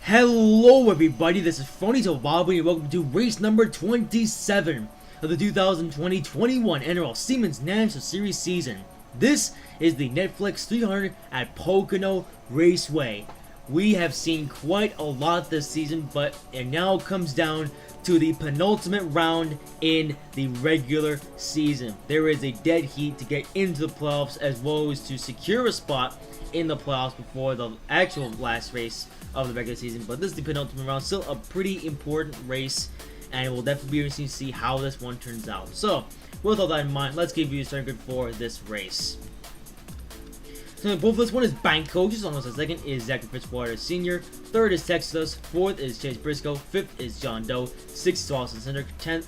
Hello everybody, this is Phony Bobby and welcome to race number 27 of the 2020-21 NROL Siemens National Series season. This is the Netflix 300 at Pocono Raceway. We have seen quite a lot this season, but it now comes down to the penultimate round in the regular season. There is a dead heat to get into the playoffs as well as to secure a spot in the playoffs before the actual last race of the regular season. But this is the penultimate round, still a pretty important race, and it will definitely be interesting to see how this one turns out. So, with all that in mind, let's give you a starting grid for this race. So both of this one is bank coaches. Almost a second is Zachary Fitzwater Sr. Third is Texas. Fourth is Chase Briscoe. Fifth is John Doe. Sixth is Austin Cindric.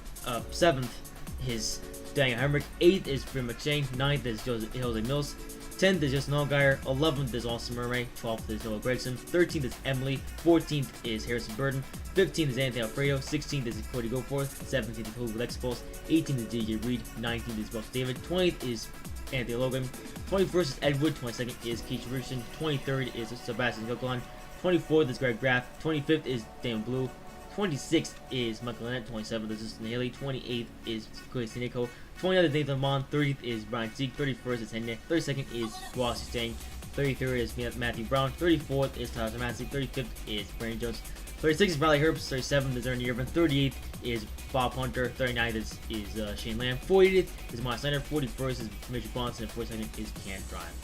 Seventh is Daniel Hemrick. Eighth is Bryn McShane. Ninth is Jose Mills. 10th is Justin Allgaier. 11th is Austin Murray. 12th is Noah Gregson. 13th is Emily. 14th is Harrison Burton. 15th is Anthony Alfredo. 16th is Cody Goforth. 17th is Julio Lexipos. 18th is DJ Reed. 19th is Buck David. 20th is Anthony Logan. 21st is Edward. 22nd is Keith Richardson. 23rd is Sebastian Coquelin. 24th is Greg Graff. 25th is Dan Blue. 26th is Michael Lennett. 27th is Justin Haley. 28th is Cody Sineco. 29th is Nathan Vaughn. 30th is Brian Sieg. 31st is Henry. 32nd is Rossi Stang. 33rd is Matthew Brown. 34th is Tyler Massey. 35th is Brandon Jones. 36th is Riley Herbst. 37th is Ernie Irvin. 38th is Bob Hunter. 39th is Shane Lamb. 40th is Miles Snyder. 41st is Mitchell Bronson. And 42nd is Cam Drive.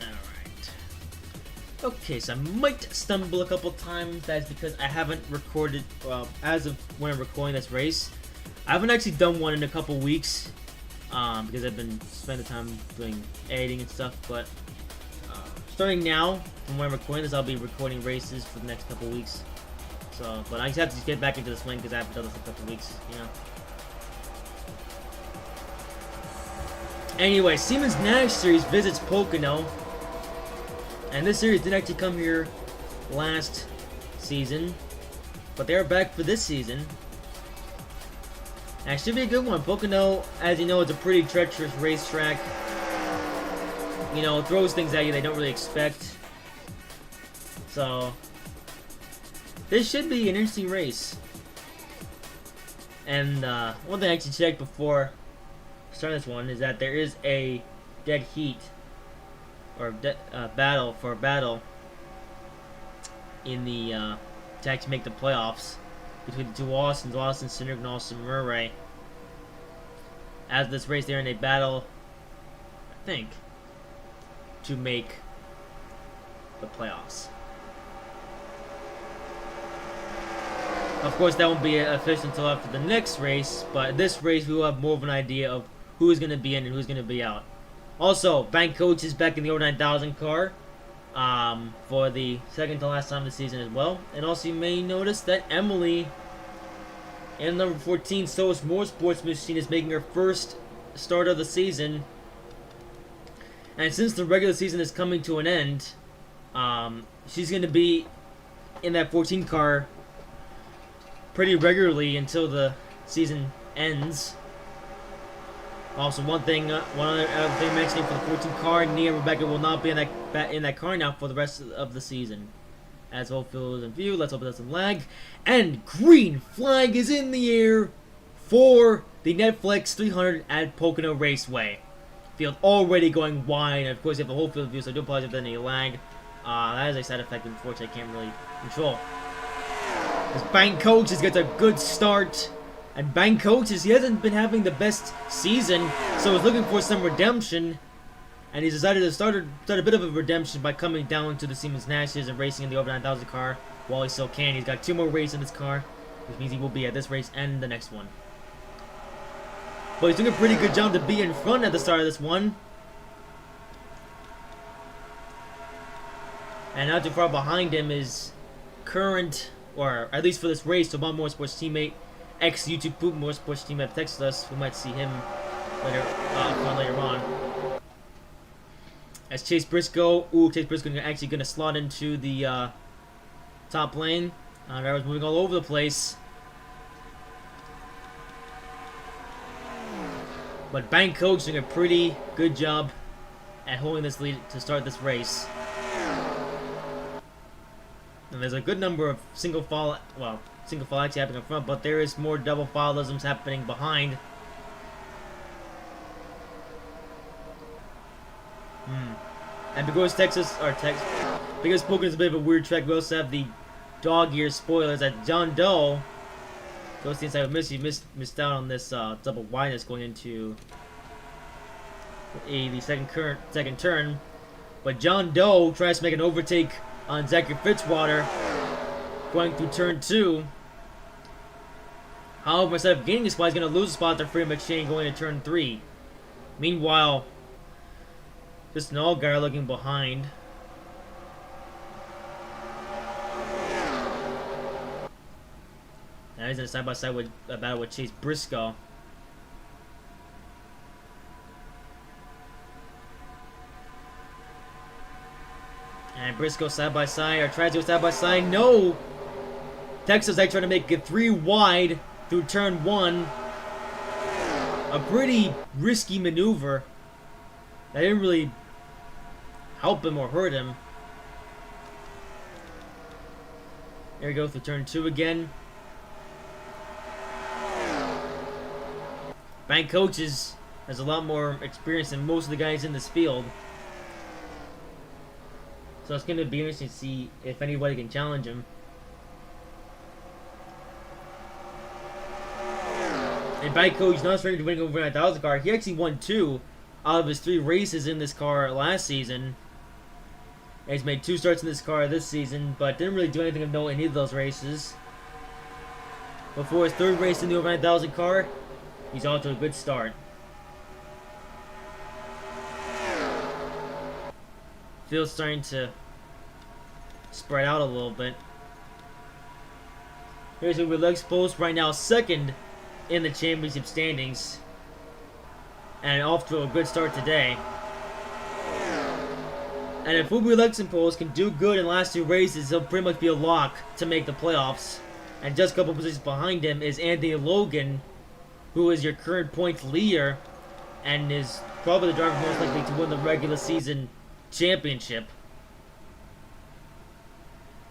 Alright. Okay, so I might stumble a couple times. That's because I haven't recorded, as of when I'm recording this race, I haven't actually done one in a couple weeks. Because I've been spending time doing editing and stuff. But starting now, from when I'm recording this, I'll be recording races for the next couple weeks. So, but I just have to get back into the swing because I haven't done this in a couple weeks, you know. Anyway, Siemens National Series visits Pocono, and this series did actually come here last season, but they are back for this season. And it should be a good one. Pocono, as you know, is a pretty treacherous racetrack. You know, it throws things at you they don't really expect. So, this should be an interesting race. And one thing I actually checked before starting this one is that there is a dead heat or battle in the to actually make the playoffs between the two Austins, Austin Cindric and Austin Murray. As this race, they're in a battle, I think, to make the playoffs. Of course, that won't be official until after the next race, but this race we will have more of an idea of who is going to be in and who's going to be out. Also, Bank Coach is back in the over 9000 car for the second to last time of the season as well. And also, you may notice that Emily in number 14, So Is More Sports Machine, is making her first start of the season. And since the regular season is coming to an end, she's going to be in that 14 car pretty regularly until the season ends. Also, one other thing mentioning for the 14 car, Nia and Rebecca will not be in that car now for the rest of the season. As whole field is in view, let's hope it doesn't lag. And green flag is in the air for the Netflix 300 at Pocono Raceway. Field already going wide, and of course you have the whole field view, so I do apologize if there's any lag. That is a side effect, unfortunately, I can't really control. This Bank Coach has got a good start, and Bank Coach he hasn't been having the best season, so he's looking for some redemption, and he's decided to start a bit of a redemption by coming down to the Siemens Nationals and racing in the over 9000 car while he still can. He's got 2 more races in this car, which means he will be at this race and the next one. But he's doing a pretty good job to be in front at the start of this one. And not too far behind him is current, or at least for this race, Obama Motorsports teammate, ex-YouTube Poop Motorsports teammate texted us. We might see him later on. As Chase Briscoe, Chase Briscoe actually going to slot into the top lane. Driver's moving all over the place. But Bank Coach doing a pretty good job at holding this lead to start this race. And there's a good number of single file actually happening in front, but there is more double fileisms happening behind. And because because Pocono is a bit of a weird track, we also have the dog ear spoilers that John Doe goes to the inside. He missed out on this double wideness going into the second turn. But John Doe tries to make an overtake on Zachary Fitzwater going through turn 2. However, instead of gaining a spot, he's going to lose a spot to Freddie McShane going to turn 3. Meanwhile, just an all-guy looking behind. Now he's in a side-by-side with a battle with Chase Briscoe. And Briscoe side-by-side, or tries to go side-by-side. No! Texas actually trying to make it 3 wide through turn 1. A pretty risky maneuver. That didn't really help him or hurt him. There we go through turn 2 again. Bank Coaches has a lot more experience than most of the guys in this field. So it's going to be interesting to see if anybody can challenge him. And Bank Coach not ready to win over 9,000 car. He actually won 2 out of his 3 races in this car last season. And he's made 2 starts in this car this season, but didn't really do anything of note in any of those races. Before his 3rd race in the over 9,000 car, he's off to a good start. Field's starting to spread out a little bit. Here's Uber Legs Post right now 2nd in the championship standings. And off to a good start today. And if Uber Legs Post can do good in the last 2 races, he'll pretty much be a lock to make the playoffs. And just a couple positions behind him is Anthony Logan, who is your current points leader and is probably the driver most likely to win the regular season championship.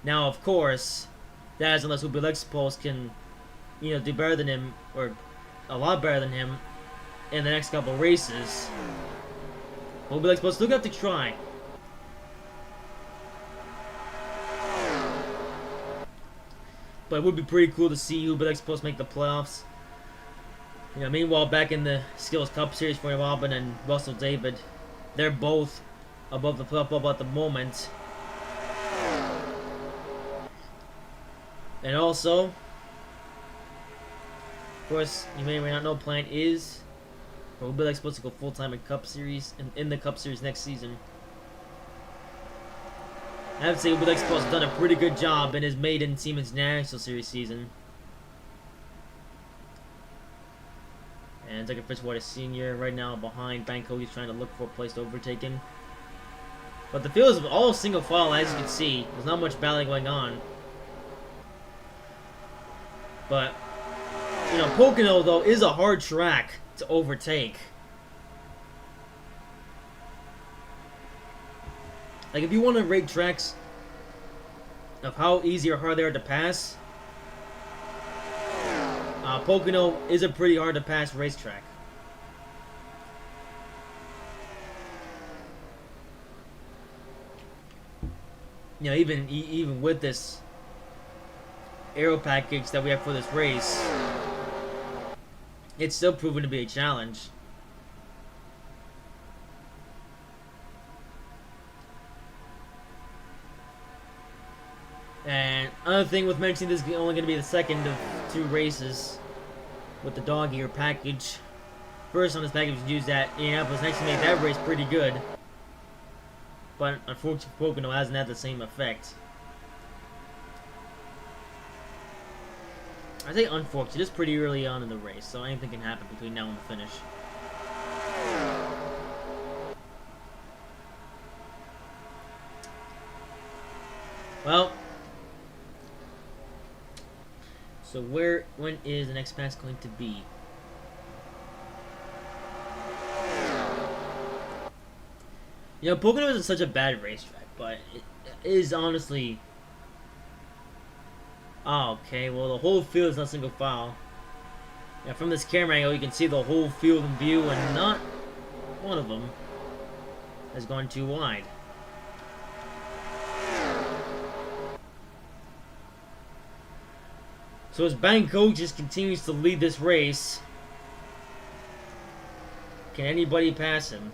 Now, of course, that is unless Uber Legs Post can, do better than him, or a lot better than him, in the next couple races. Uber Legs Post still have to try. But it would be pretty cool to see Uber Legs Post make the playoffs. Meanwhile, back in the Skills Cup Series for Robin and Russell David, they're both above the playoff bubble at the moment. And also, of course, you may or may not know, plan is for Uber Legs Post to go full-time in Cup Series, and in the Cup Series next season. I have to say, Uber Legs Post has done a pretty good job in his maiden Siemens National Series season. And Zachary Fitzwater Sr. right now behind Banco. He's trying to look for a place to overtake him. But the field is all single file, as you can see. There's not much battling going on. But, Pocono, though, is a hard track to overtake. Like, if you want to rate tracks of how easy or hard they are to pass, Pocono is a pretty hard to pass racetrack. Even with this aero package that we have for this race, it's still proven to be a challenge. And another thing with mentioning, this is only going to be the second of 2 races with the dog ear package. First on this package was used at Indianapolis, and actually made that race pretty good. But unfortunately, Pocono hasn't had the same effect. I say unfortunately, it's pretty early on in the race, so anything can happen between now and the finish. Well, so when is the next pass going to be? Pocono isn't such a bad racetrack, but it is honestly Oh, okay, well the whole field is not single file. Yeah, from this camera angle you can see the whole field in view, and not one of them has gone too wide. So as Bank Coaches continues to lead this race, can anybody pass him?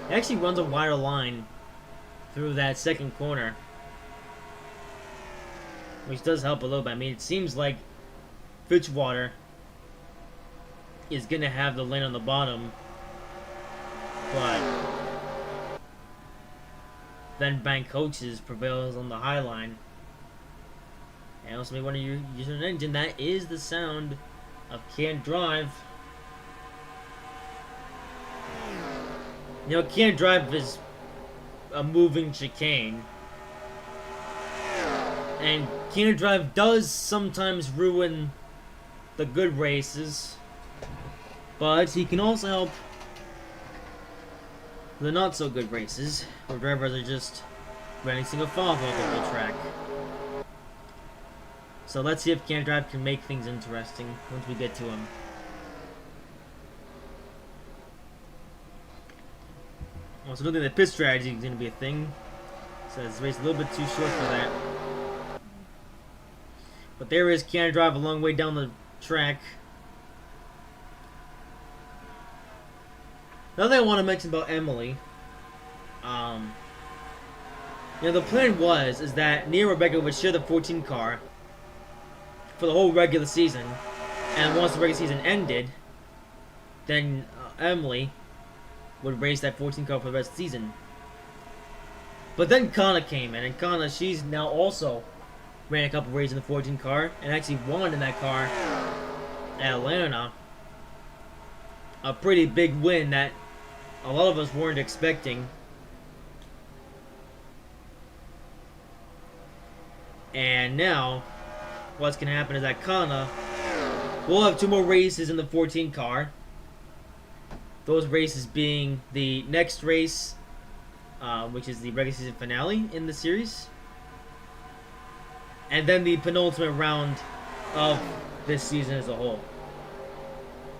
He actually runs a wider line through that second corner, which does help a little bit. I mean, it seems like Fitzwater is going to have the lane on the bottom, but then Bank Coaches prevails on the high line. And also, when you're using an engine, that is the sound of Can't Drive. You know, Can't Drive is a moving chicane, and Can't Drive does sometimes ruin the good races, but he can also help the not so good races where drivers are just running single file throughout the whole track. So let's see if Can't Drive can make things interesting once we get to him. Also, looking at the pit strategy is going to be a thing. So this race is a little bit too short for that. But there is Can't Drive a long way down the track. Another thing I want to mention about Emily. You know, the plan is that Nia and Rebecca would share the 14 car for the whole regular season. And once the regular season ended, then Emily would race that 14 car for the rest of the season. But then Kana came in, and Kana, she's now also ran a couple races in the 14 car, and actually won in that car at Atlanta. A pretty big win that a lot of us weren't expecting. And now, what's going to happen is that Kana will have 2 more races in the 14 car. Those races being the next race, which is the regular season finale in the series, and then the penultimate round of this season as a whole.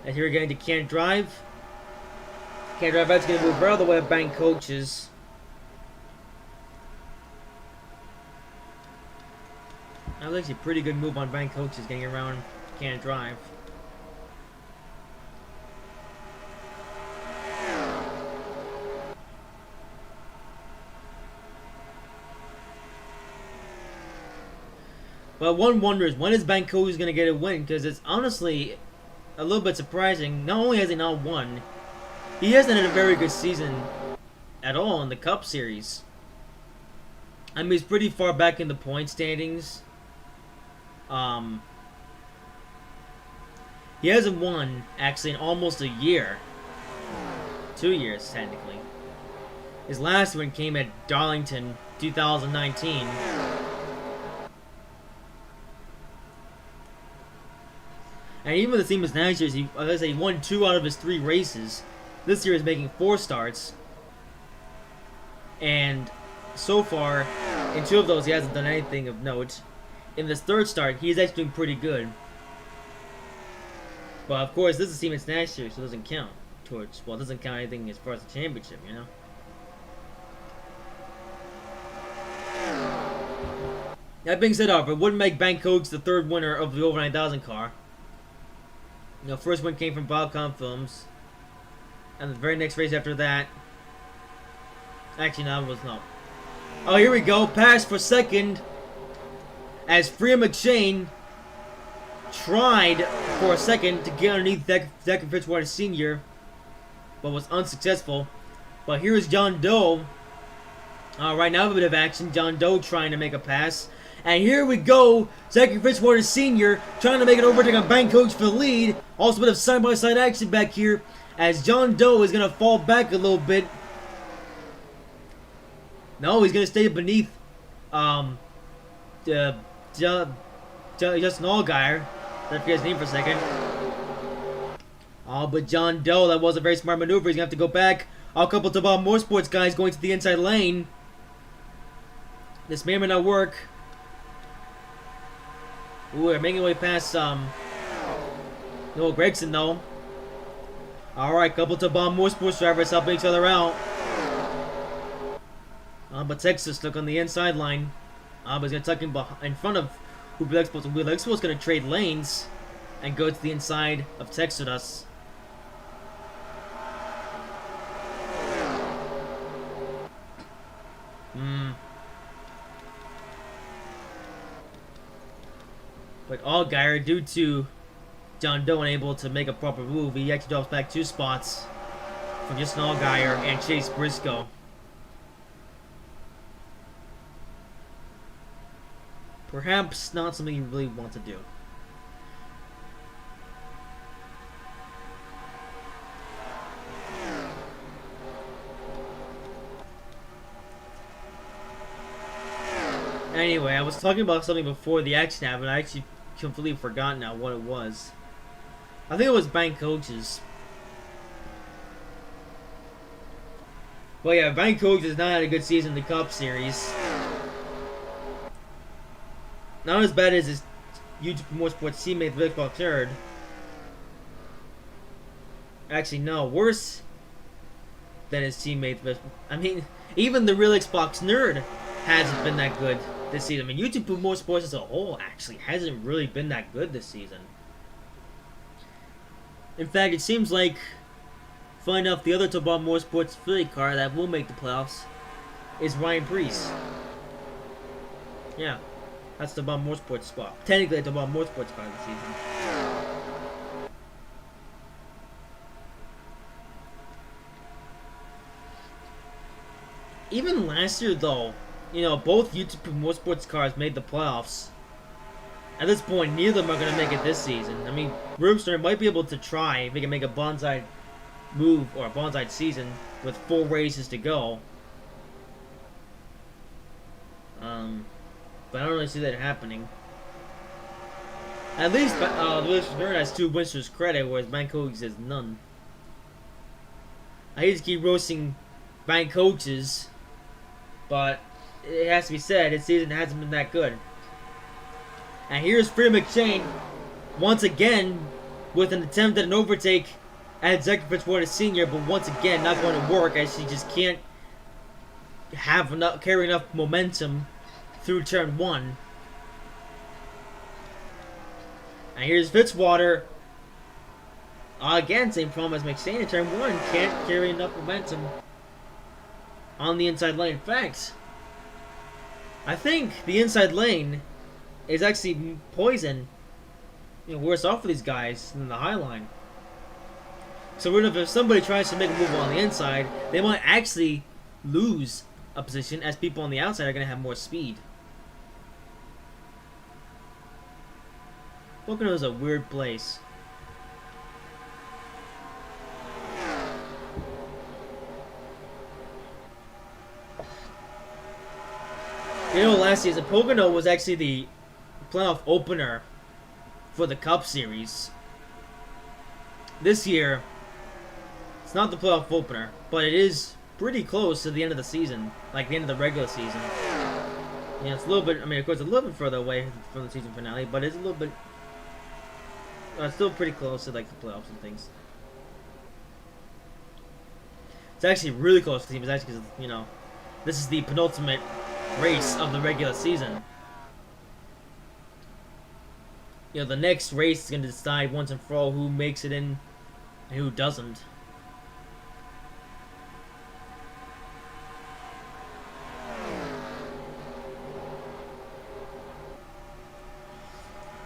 And here we're getting to Can't Drive. Can't Drive is going to move right out of the way of Bank Coaches. That was actually a pretty good move on Bank Coaches getting around Can't Drive. But one wonders, when is Bank Coaches going to get a win? Because it's honestly a little bit surprising. Not only has he not won, he hasn't had a very good season at all in the Cup Series. I mean, he's pretty far back in the point standings. He hasn't won, actually, in almost a year. 2 years, technically. His last win came at Darlington, 2019. And even the Siemens Nationals, he won 2 out of his 3 races. This year he's making 4 starts. And so far, in 2 of those, he hasn't done anything of note. In this 3rd start, he's actually doing pretty good. But of course, this is Siemens Nationals, so it doesn't count towards, well, it doesn't count anything as far as the championship, you know? That being said, however, it wouldn't make Bank Coaches the 3rd winner of the over 9,000 car. You know, first one came from Balcom Films. And the very next race after that... Actually, no, it was not. Oh, here we go. Pass for second. As Freya McShane tried for a second to get underneath Decker Fitzwater Sr., but was unsuccessful. But here's John Doe. Right now, a bit of action. John Doe trying to make a pass. And here we go. Zachary Fitzwater Sr. trying to make an overtake on Bank Coach for the lead. Also a bit of side-by-side action back here as John Doe is going to fall back a little bit. No, he's going to stay beneath Justin Allgaier. I forget his name for a second. Oh, but John Doe, that was a very smart maneuver. He's going to have to go back. A couple of Bob Motorsports guys going to the inside lane. This may or may not work. Ooh, we're making our way past Noah Gregson though. Alright, couple to bomb more sports drivers helping each other out. But Texas stuck on the inside line. But he's gonna tuck in front of Wheel Expo. Wheel Expo's gonna trade lanes and go to the inside of Texas. But Allgaier, due to John Doe unable to make a proper move, he actually drops back 2 spots from just Allgaier and Chase Briscoe. Perhaps not something you really want to do. Anyway, I was talking about something before the action happened. I actually completely forgot now what it was. I think it was Bank Coaches. Well, yeah, Bank Coaches has not had a good season in the Cup Series. Not as bad as his YouTube Motorsports teammate Vic Third. Actually, no, worse than his teammate. I mean, even the real Xbox nerd hasn't been that good this season. I mean, YouTube Motorsports as a whole actually hasn't really been that good this season. In fact, it seems like, funny enough, the other Tobal Motorsports affiliate car that will make the playoffs is Ryan Preece. Yeah, that's the Tobal Motorsports spot. Technically, the Tobal Motorsports car this season. Even last year, though, you know, both YouTube Motorsports cars made the playoffs. At this point, neither of them are going to make it this season. I mean, Roomster might be able to try if he can make a bonsai move or a bonsai season with 4 races to go. But I don't really see that happening. At least Nerd has 2 wins to his credit, whereas Bank has none. I hate to keep roasting Bank coaches, but it has to be said, his season hasn't been that good. And here's Freddie McShane, once again, with an attempt at an overtake at Zachary Fitzwater Sr., but once again, not going to work, as she just can't carry enough momentum through turn 1. And here's Fitzwater. Again, same problem as McShane in turn 1, can't carry enough momentum on the inside lane. In fact, I think the inside lane is actually poison, worse off for these guys than the high line. So if somebody tries to make a move on the inside, they might actually lose a position, as people on the outside are going to have more speed. Pocono is a weird place. Last season, Pocono was actually the playoff opener for the Cup Series. This year, it's not the playoff opener, but it is pretty close to the end of the season, like the end of the regular season. Yeah, it's a little bit, I mean, of course, a little bit further away from the season finale, but it's a little bit, still pretty close to, like, the playoffs and things. It's actually really close to the team. It's actually because, this is the penultimate race of the regular season. The next race is going to decide once and for all who makes it in and who doesn't.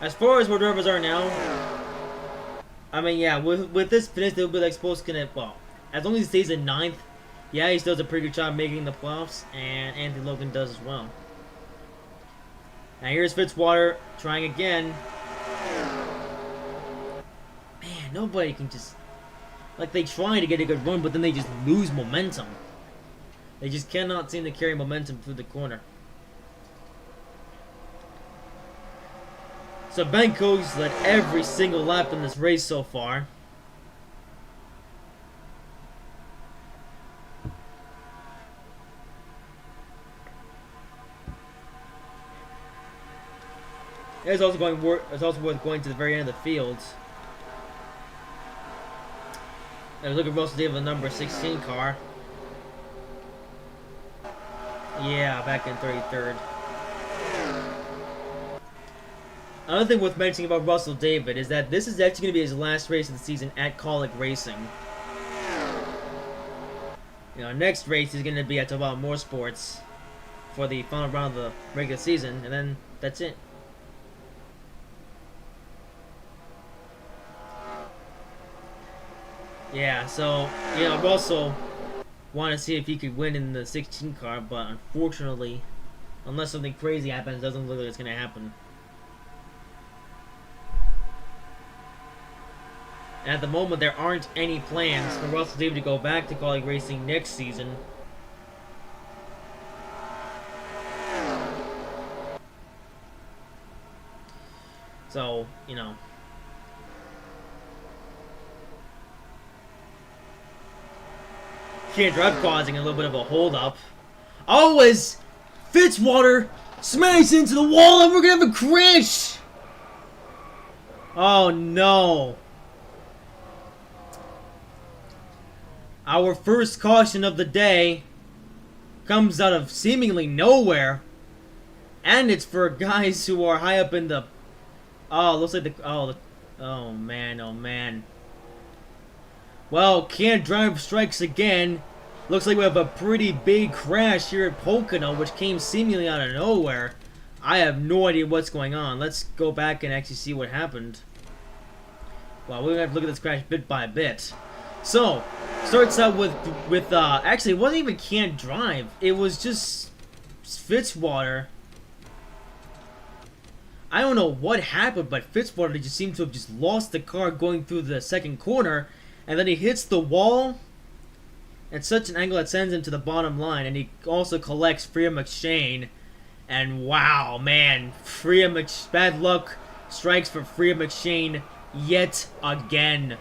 As far as where drivers are now, I mean, yeah, with this finish, they'll be like supposed to, well, as long as he stays in 9th, yeah, he still does a pretty good job making the playoffs, and Anthony Logan does as well. Now here's Fitzwater trying again. Man, nobody can just, like, they try to get a good run, but then they just lose momentum. They just cannot seem to carry momentum through the corner. So Banco's led every single lap in this race so far. It's also worth going to the very end of the field. And look at Russell David, the number 16 car. Yeah, back in 33rd. Another thing worth mentioning about Russell David is that this is actually going to be his last race of the season at Colic Racing. You know, next race is going to be at Total Motorsports for the final round of the regular season, and then that's it. Yeah, so, you know, Russell wanted to see if he could win in the 16 car, but unfortunately, unless something crazy happens, it doesn't look like it's going to happen. And at the moment, there aren't any plans for Russell David to go back to Colic Racing next season. So, you know. Can't drive causing a little bit of a hold-up. Oh, as Fitzwater smashes into the wall and we're gonna have a crash! Oh no. Our first caution of the day comes out of seemingly nowhere. And it's for guys who are high up in the... Oh, looks like the... Oh man, oh man. Well, Can't Drive strikes again. Looks like we have a pretty big crash here at Pocono, which came seemingly out of nowhere. I have no idea what's going on. Let's go back and actually see what happened. Well, we're gonna have to look at this crash bit by bit. So, starts out with actually, it wasn't even Can't Drive. It was just Fitzwater. I don't know what happened, but Fitzwater just seemed to have just lost the car going through the second corner. And then he hits the wall at such an angle that sends him to the bottom line. And he also collects Freya McShane. And wow, man. Bad luck strikes for Freya McShane yet again.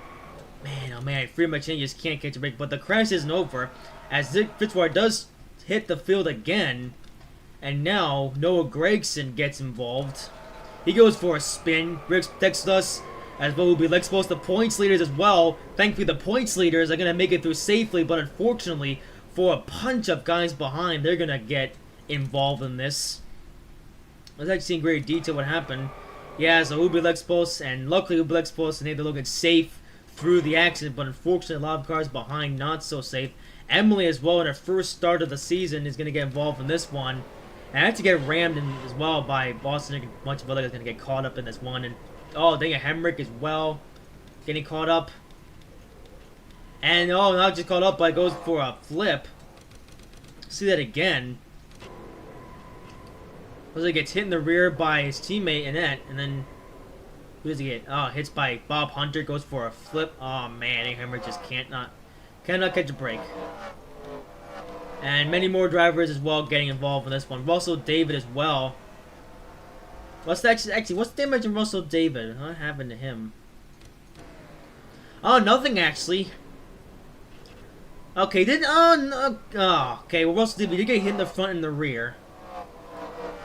Man, oh man, Freya McShane just can't catch a break. But the crash isn't over, as Fitzwater does hit the field again. And now Noah Gregson gets involved. He goes for a spin. Riggs texts us, as well will be exposed to points leaders as well. Thankfully, the points leaders are going to make it through safely, but unfortunately, for a punch of guys behind, they're going to get involved in this. Let's actually see in great detail what happened. Yeah, so Ubi Lexpos, and luckily Ubi Lexpos and Nathan Logan safe through the accident, but unfortunately, a lot of cars behind not so safe. Emily as well in her first start of the season is going to get involved in this one. And I had to get rammed in as well by Boston. A bunch of other guys going to get caught up in this one. And oh, dang it, Hemrick as well getting caught up. And oh, not just caught up, but goes for a flip. See that again. Looks like he gets hit in the rear by his teammate Annette, and then who does he get? Oh, hits by Bob Hunter, goes for a flip. Oh man, Hemrick just cannot catch a break. And many more drivers as well getting involved in this one. Russell David as well. What's the what's the damage in Russell David? What happened to him? Oh, nothing actually. Okay, okay, well, Russell David did get hit in the front and the rear.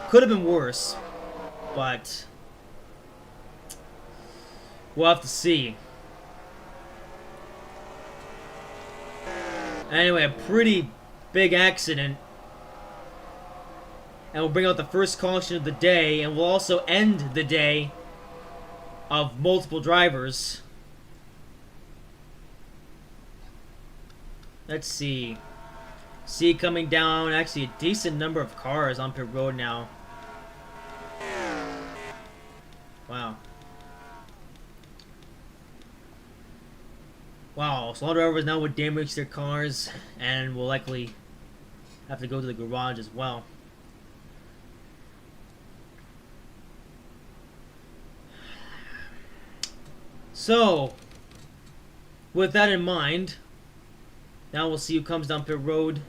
Could have been worse, but we'll have to see. Anyway, a pretty big accident. And we'll bring out the first caution of the day, and we'll also end the day of multiple drivers. Let's see. See coming down, actually a decent number of cars on pit road now. Wow. Wow, so a lot of drivers now would damage their cars, and will likely have to go to the garage as well. So, with that in mind, now we'll see who comes down pit road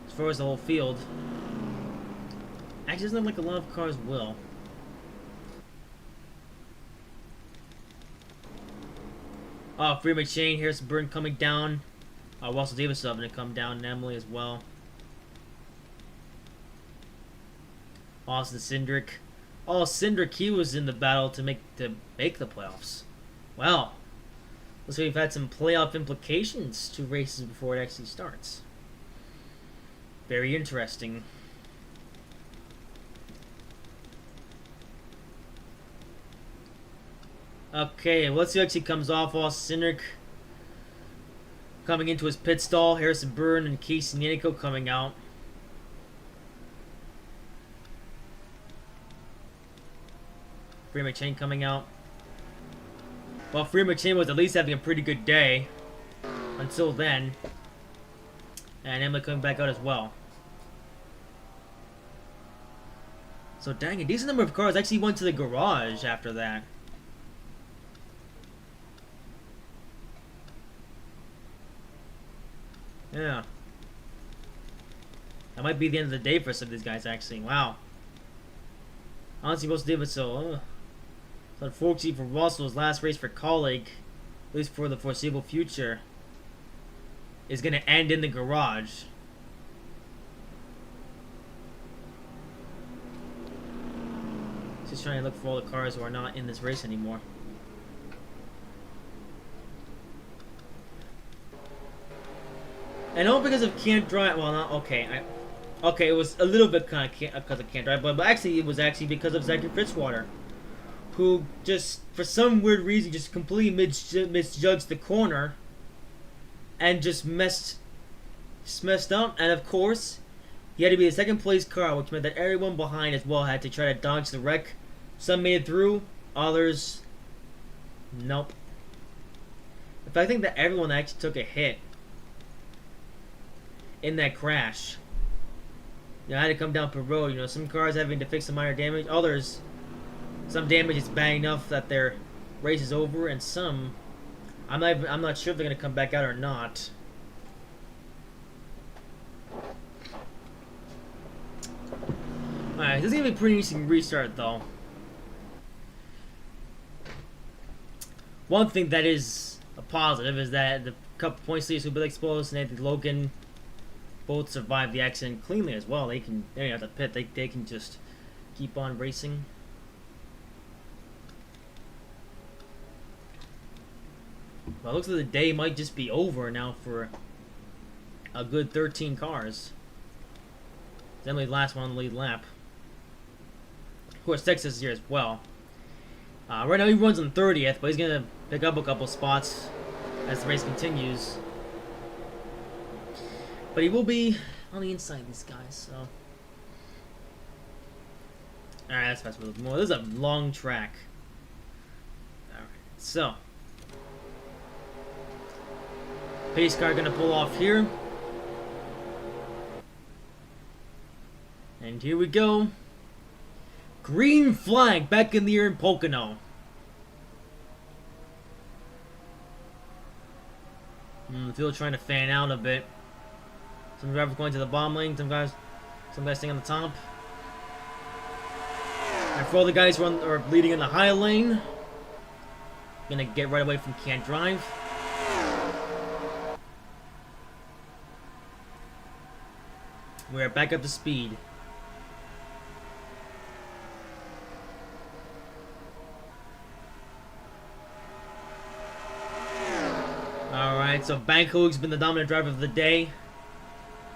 as far as the whole field. Actually, doesn't look like a lot of cars will. Free McShane, Harrison Burton coming down. Russell Davis is going to come down, and Emily as well. Austin Cindric Oh, Cindric, he was in the battle to make the playoffs. Well, looks like we've had some playoff implications 2 races before it actually starts. Very interesting. Okay, let's see who actually comes off. All Cindric coming into his pit stall. Harrison Burton and Casey Nico coming out. Free McChain coming out. Well, Free McChain was at least having a pretty good day until then. And Emily coming back out as well. So dang, a decent number of cars actually went to the garage after that. Yeah. That might be the end of the day for some of these guys, actually. Wow. Honestly, most of it, so unfortunately for Russell's last race for colleague, at least for the foreseeable future, is going to end in the garage. Just trying to look for all the cars who are not in this race anymore. And all because of can't drive. Well, not okay. Okay, it was a little bit kind of because of can't drive, but actually it was actually because of Zachary Fitzwater, who just for some weird reason just completely misjudged the corner, and just messed up. And of course, he had to be the second place car, which meant that everyone behind as well had to try to dodge the wreck. Some made it through, others, nope. In fact, I think that everyone actually took a hit in that crash. You know, I had to come down per road. You know, some cars having to fix some minor damage, others, some damage is bad enough that their race is over, and some, I'm not sure if they're gonna come back out or not. Alright, this is gonna be a pretty interesting restart though. One thing that is a positive is that the couple points leaders who Bill Exposed and Anthony Logan both survived the accident cleanly as well. They don't have to pit. They can just keep on racing. Well, it looks like the day might just be over now for a good 13 cars. Definitely the last one on the lead lap. Of course, Texas is here as well. Right now he runs on 30th, but he's going to pick up a couple spots as the race continues. But he will be on the inside of these guys, so. Alright, that's fast a little more. This is a long track. Alright, so. Pace car gonna pull off here. And here we go. Green flag back in the air in Pocono. The field trying to fan out a bit. Some drivers going to the bomb lane, some guys staying on the top. And for all the guys who are leading in the high lane, gonna get right away from can't drive. We're back up to speed. Alright, so Bangkok's been the dominant driver of the day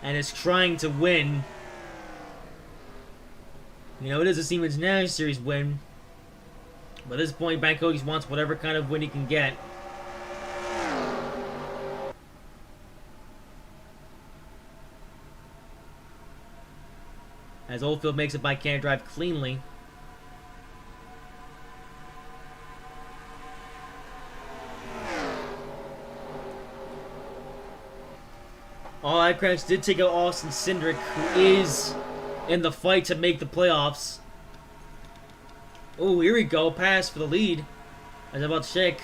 and is trying to win. You know, it is a Siemens National Series win, but at this point, Bangkok wants whatever kind of win he can get. As Oldfield makes it by can't drive cleanly. All Icrafts did take out Austin Cindric, who is in the fight to make the playoffs. Oh, here we go. Pass for the lead. As about to check.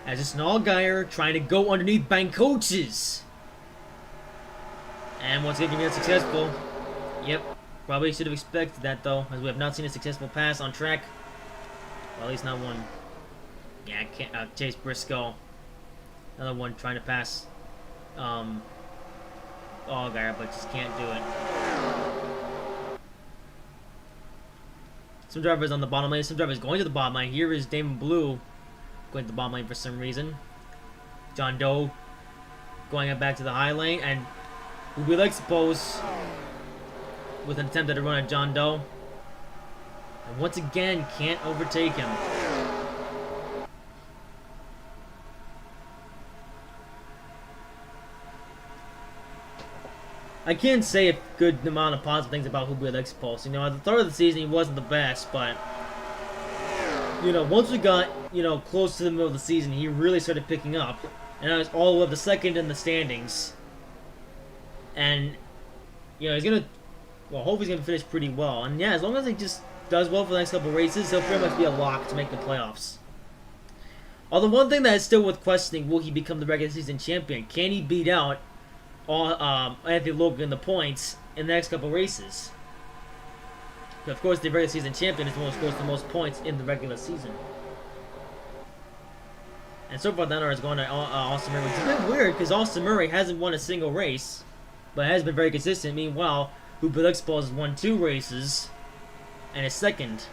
As it's an all-guyer trying to go underneath Bangkok's. And once again, can be unsuccessful. Yep. Probably should have expected that, though, as we have not seen a successful pass on track. Well, at least not one. Yeah, Chase Briscoe. Another one trying to pass. All-guyer, but just can't do it. Some drivers on the bottom lane, some drivers going to the bottom lane. Here is Damon Blue going to the bottom lane for some reason. John Doe going back to the high lane, and we like suppose with an attempt at a run at John Doe. And once again, can't overtake him. I can't say a good amount of positive things about Hubley Expulse. You know, at the start of the season, he wasn't the best, but, you know, once we got, you know, close to the middle of the season, he really started picking up. And I was all the way up to second in the standings. And, you know, he's going to, well, hopefully he's going to finish pretty well. And, yeah, as long as he just does well for the next couple of races, he'll pretty much be a lock to make the playoffs. Although one thing that is still worth questioning, will he become the regular season champion? Can he beat out Anthony Logan in the points in the next couple races? But of course, the regular season champion is the one who scores the most points in the regular season. And so far, the NROL is going to Austin Murray, which is a bit weird because Austin Murray hasn't won a single race, but has been very consistent. Meanwhile, Hubley Expulse has won 2 races and is second.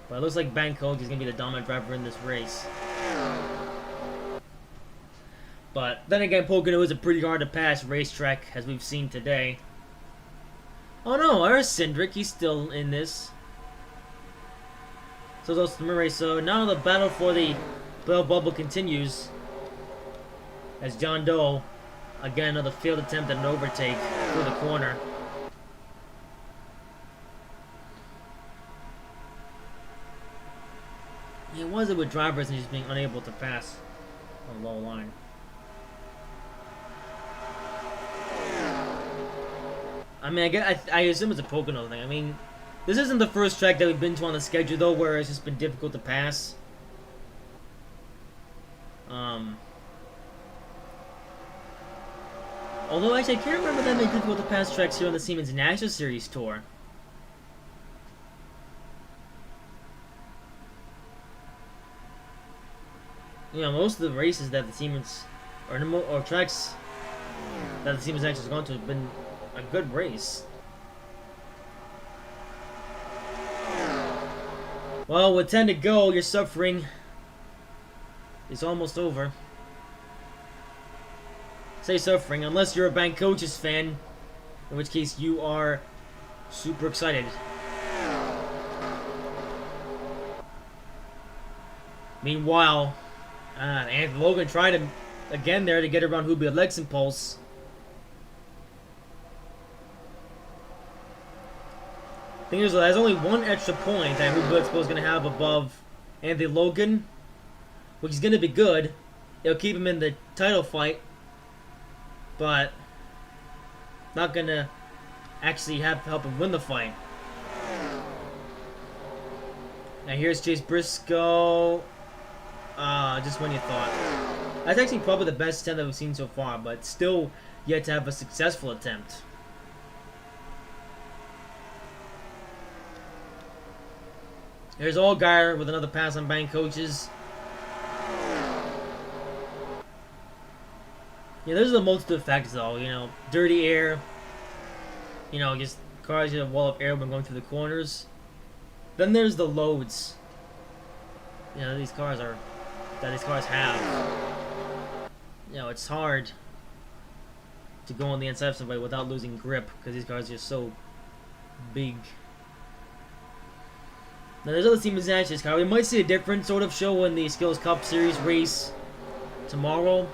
But it looks like Bangkok is going to be the dominant driver in this race. But then again, Pocono is a pretty hard to pass racetrack, as we've seen today. Oh no, there's Cindric. He's still in this. So those Murray. So now the battle for the playoff bubble continues. As John Doe, again, another failed attempt at an overtake through the corner. It was it with drivers and just being unable to pass on the low line. I mean, I assume it's a Pocono thing. I mean, this isn't the first track that we've been to on the schedule, though, where it's just been difficult to pass. Although, actually, I can't remember that many difficult to pass tracks here on the Siemens National Series Tour. You know, most of the races that the Siemens, or tracks that the Siemens actually has gone to have been a good race. Well, with 10 to go, your suffering is almost over. Say suffering, unless you're a Bank Coaches fan, in which case you are super excited. Meanwhile, Anthony Logan tried to, again there to get around Hubley Expulse. Thing is, there's only one extra point that Hubley Expulse is going to have above Anthony Logan, which is going to be good. It'll keep him in the title fight, but not going to actually have to help him win the fight. Now here's Chase Briscoe. Just when you thought. That's actually probably the best attempt that we've seen so far, but still yet to have a successful attempt. Here's Allgaier with another pass on Bank Coaches. Yeah, there's a multitude of factors though, you know, dirty air, you know, just cars get a wall of air when going through the corners. Then there's the loads. You know, these cars have. You know, it's hard to go on the inside of somebody without losing grip because these cars are just so big. Now there's other Siemens Nationals car. We might see a different sort of show in the Skills Cup Series race tomorrow.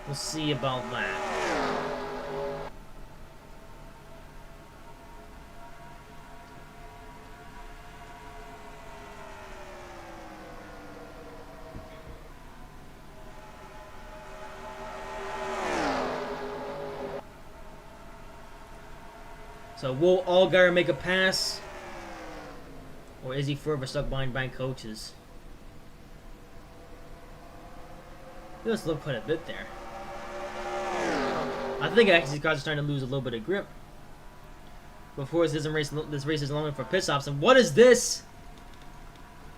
We'll see about that. So will Allgaier make a pass? Or is he forever stuck behind Bank Coaches? He does look quite a bit there. I think actually these cars are starting to lose a little bit of grip. before this race is longer for pit stops. And what is this?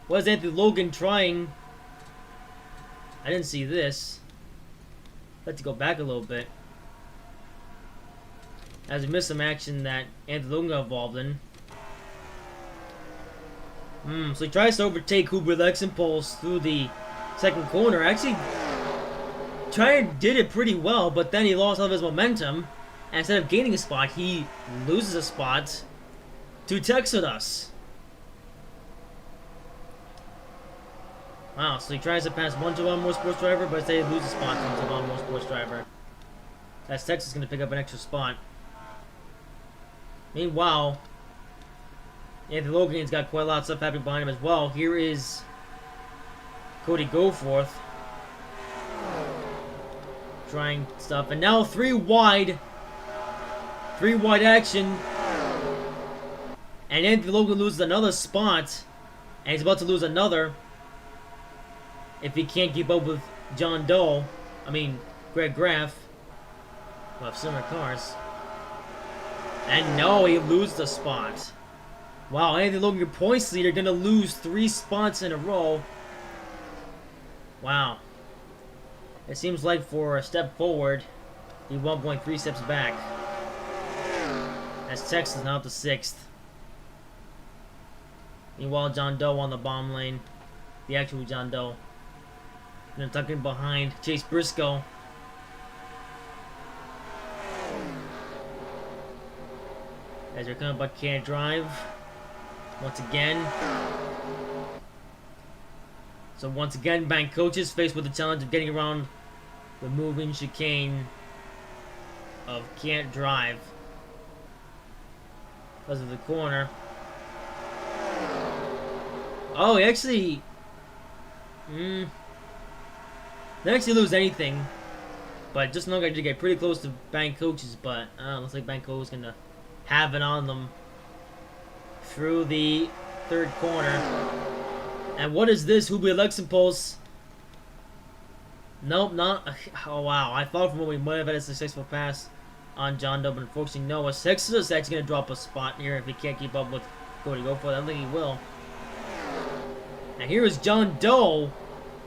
What is Anthony Logan trying? I didn't see this. Let's go back a little bit. As we missed some action that Anthony Logan got involved in. So he tries to overtake Huber Lexenpulse through the second corner. Actually, did it pretty well, but then he lost all of his momentum. And instead of gaining a spot, he loses a spot to Texodus. Wow, so he tries to pass one Javon Motorsports driver, but instead he loses a spot to Javon Motorsports driver. As Texas is going to pick up an extra spot. Meanwhile, Anthony Logan's got quite a lot of stuff happening behind him as well. Here is Cody Goforth trying stuff, and now three wide action, and Anthony Logan loses another spot, and he's about to lose another if he can't keep up with Greg Graff, who have similar cars. And no, he loses the spot. Wow, Anthony Logan, your points leader, gonna lose 3 spots in a row. Wow. It seems like for a step forward, he 1.3 steps back. As Texas now up to 6th. Meanwhile, John Doe on the bomb lane. The actual John Doe. And then tucking behind Chase Briscoe. As they're coming back, can't drive. Once again. So once again, Bank Coaches faced with the challenge of getting around the moving chicane of can't drive. Because of the corner. Oh, he actually... They actually lose anything. But just know I did get pretty close to Bank Coaches, but looks like Bank Coach is going to have it on them through the third corner. And what is this? Huber Lexenpulse. Nope, not... Oh, wow. I thought from what we might have had a successful pass on John Doe, but unfortunately, no. Texas is actually going to drop a spot here if he can't keep up with Cody Goforth. I don't think he will. And here is John Doe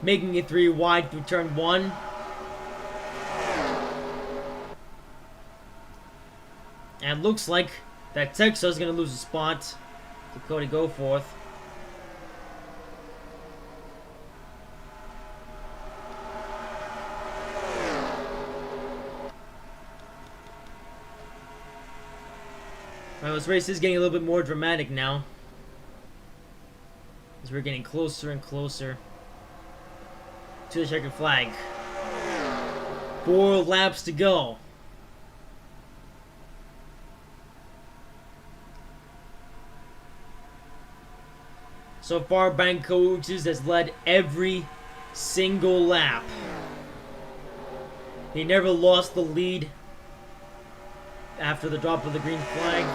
making it 3 wide through turn 1. And looks like that Texas is going to lose a spot to Cody Goforth. Alright, this race is getting a little bit more dramatic now. As we're getting closer and closer to the checkered flag. 4 laps to go. So far, Bank Coaches has led every single lap. He never lost the lead after the drop of the green flag.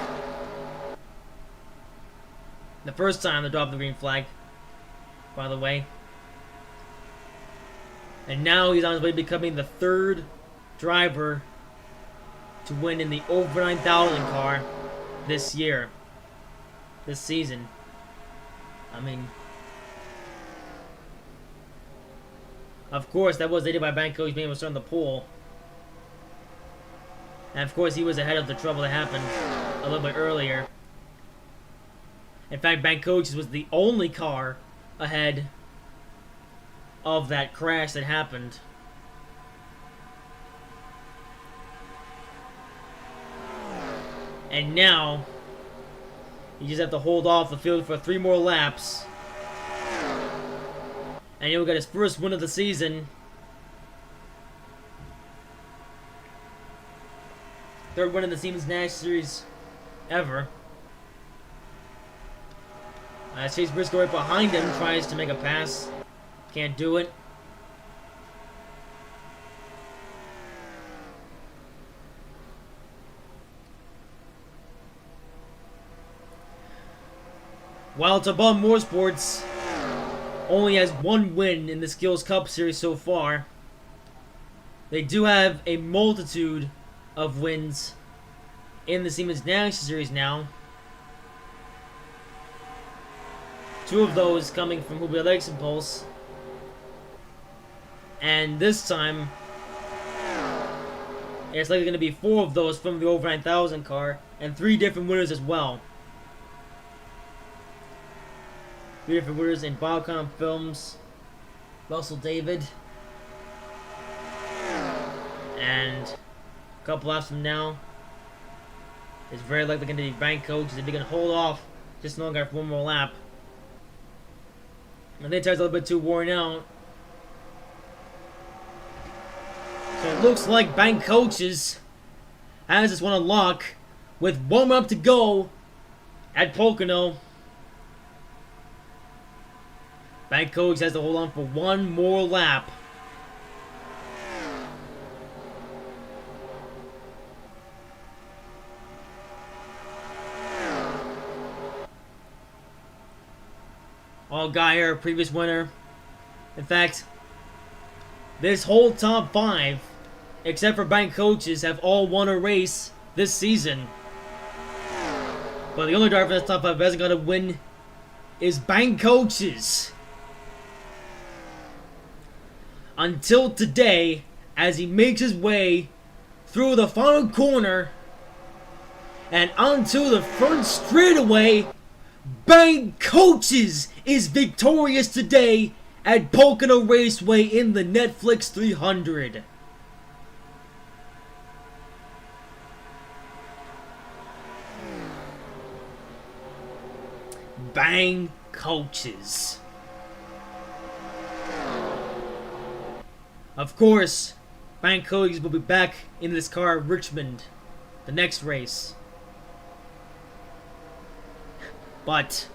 The first time the drop of the green flag, by the way. And now he's on his way to becoming the 3rd driver to win in the over 9,000 car this year. This season. I mean, of course, that was aided by Bank Coach being able to start in the pole. And of course, he was ahead of the trouble that happened a little bit earlier. In fact, Bank Coaches was the only car ahead of that crash that happened. And now, you just have to hold off the field for 3 more laps. And he'll get his first win of the season. 3rd win in the Siemens Nash Series ever. Chase Briscoe right behind him tries to make a pass. Can't do it. While Tabon Motorsports only has 1 win in the Skills Cup Series so far, they do have a multitude of wins in the Siemens National Series now. 2 of those coming from Huber Impulse. And this time, it's likely going to be 4 of those from the over 9000 car, and 3 different winners as well. 3 different winners in Biocom Films, Russell David, and a couple laps from now, it's very likely going to be Bank Coach. They're going to hold off just longer for 1 more lap. And the tire's a little bit too worn out. So it looks like Bank Coaches has this one unlocked with 1 lap to go at Pocono. Bank Coach has to hold on for 1 more lap. All Geyer, previous winner. In fact, this whole top 5, except for Bank Coaches, have all won a race this season. But the only driver in this top 5 who hasn't got a win is Bank Coaches. Until today, as he makes his way through the final corner and onto the front straightaway, Bank Coaches is victorious today at Pocono Raceway in the Netflix 300. Bank Coaches. Of course, Bank Coaches will be back in this car at Richmond the next race. But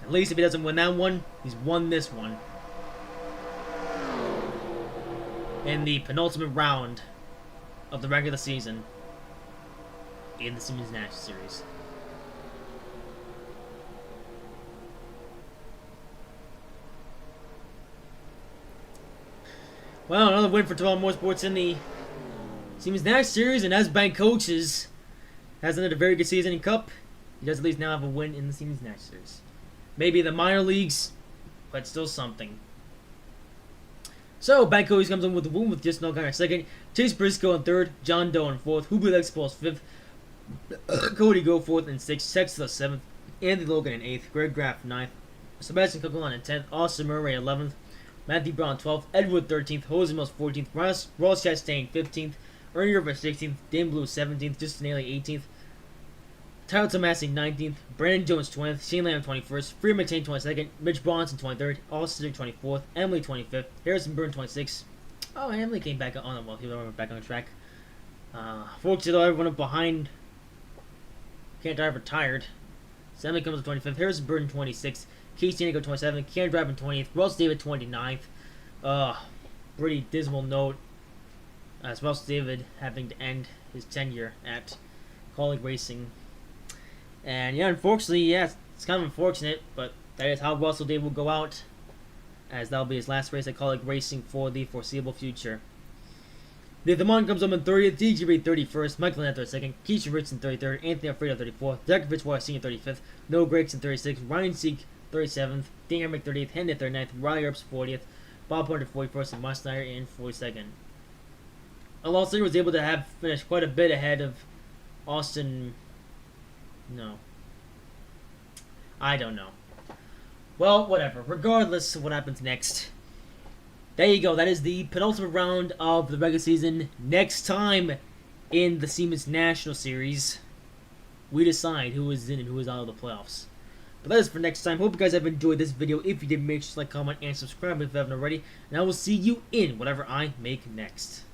at least if he doesn't win that one, he's won this one. In the penultimate round of the regular season in the Siemens National Series. Well, another win for Total Motorsports in the Siemens National Series, and as Bank Coaches has another very good season in Cup, he does at least now have a win in the Siemens National Series. Maybe the minor leagues, but still something. So, Bank Coaches comes in with the win with just Nogara in 2nd, Chase Briscoe in 3rd, John Doe in 4th, Huber Expulse 5th, Cody Go 4th and 6th, Sexton 7th, Andy Logan in 8th, Greg Graff 9th, Sebastian Coquelin in 10th, Austin Murray 11th, Matthew Brown 12th, Edward 13th, Jose Mills 14th, Ross Chastain 15th, Ernie River 16th, Dane Blue 17th, Justin Haley 18th, Tyler Tomasi 19th, Brandon Jones 20th, Shane Lamb 21st, Freeman McChain 22nd, Mitch Bronson 23rd, Austin 24th, Emily 25th, Harrison Byrne 26th. Oh, Emily came back on, well, he went back on the track. Fortunately, though, everyone up behind can't drive retired. So Emily comes to 25th, Harrison Byrne 26th, Casey Danico 27th, Cam driving 20th, Ross David 29th. Pretty dismal note as Ross David having to end his tenure at Colleague Racing. And yeah, unfortunately, yeah, it's kind of unfortunate, but that is how Russell David will go out, as that'll be his last race at Colleague Racing for the foreseeable future. Nathan Mon comes up in 30th, DJ Reed 31st, Michael Lynn 32nd, Keisha Richardson 33rd, Anthony Alfredo 34th, Derek Fitzwater Sr. 35th, Noah Gregson 36th, Ryan Seek 37th, Dan Hermick 38th, Henry 39th, Riley Earps 40th, Bob Hunter 41st, and Moss Snyder in 42nd. Alonso was able to have finished quite a bit ahead of Austin. No. I don't know. Well, whatever. Regardless of what happens next. There you go. That is the penultimate round of the regular season. Next time in the Siemens National Series, we decide who is in and who is out of the playoffs. But that is for next time. Hope you guys have enjoyed this video. If you did, make sure to like, comment, and subscribe if you haven't already. And I will see you in whatever I make next.